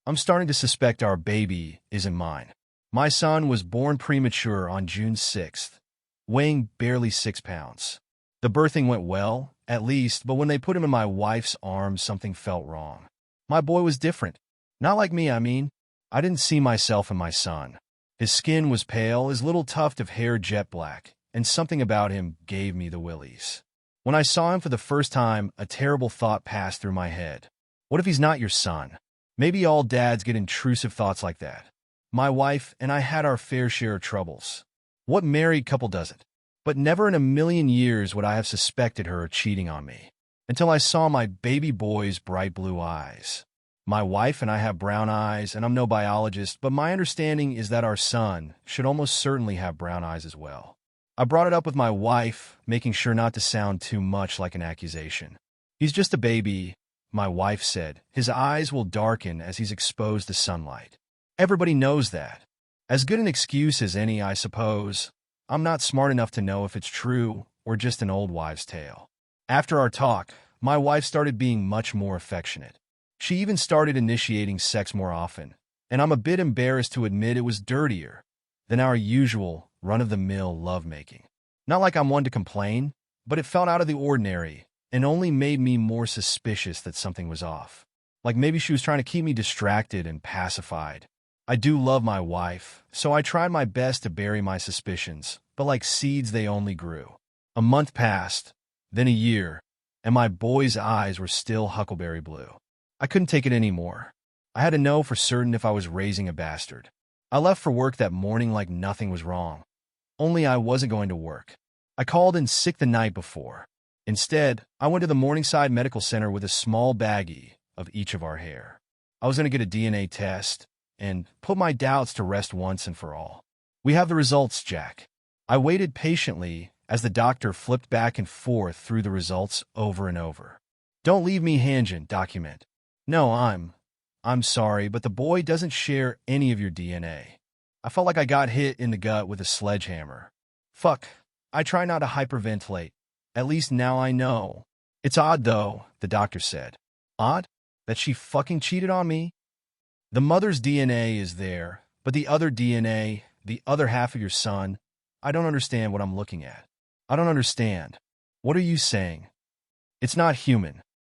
I'm starting to suspect our baby isn't mine. My son was born premature on June 6th, weighing barely 6 pounds. The birthing went well, at least, but when they put him in my wife's arms, something felt wrong. My boy was different. Not like me, I mean. I didn't see myself in my son. His skin was pale, his little tuft of hair jet black, and something about him gave me the willies. When I saw him for the first time, a terrible thought passed through my head. What if he's not your son? Maybe all dads get intrusive thoughts like that. My wife and I had our fair share of troubles. What married couple doesn't? But never in a million years would I have suspected her of cheating on me, until I saw my baby boy's bright blue eyes. My wife and I have brown eyes, and I'm no biologist, but my understanding is that our son should almost certainly have brown eyes as well. I brought it up with my wife, making sure not to sound too much like an accusation. He's just a baby, my wife said. His eyes will darken as he's exposed to sunlight. Everybody knows that. As good an excuse as any, I suppose. I'm not smart enough to know if it's true or just an old wives' tale. After our talk, my wife started being much more affectionate. She even started initiating sex more often, and I'm a bit embarrassed to admit it was dirtier than our usual run-of-the-mill lovemaking. Not like I'm one to complain, but it felt out of the ordinary and only made me more suspicious that something was off. Like maybe she was trying to keep me distracted and pacified. I do love my wife, so I tried my best to bury my suspicions, but like seeds they only grew. A month passed, then a year, and my boy's eyes were still huckleberry blue. I couldn't take it anymore. I had to know for certain if I was raising a bastard. I left for work that morning like nothing was wrong. Only I wasn't going to work. I called in sick the night before. Instead, I went to the Morningside Medical Center with a small baggie of each of our hair. I was going to get a DNA test and put my doubts to rest once and for all. We have the results, Jack. I waited patiently as the doctor flipped back and forth through the results over and over. Don't leave me hanging, document. No, I'm sorry, but the boy doesn't share any of your DNA. I felt like I got hit in the gut with a sledgehammer. Fuck, I try not to hyperventilate. At least now I know. It's odd, though, the doctor said. Odd? That she fucking cheated on me? The mother's DNA is there, but the other DNA, the other half of your son, I don't understand what I'm looking at. I don't understand. What are you saying? It's not human.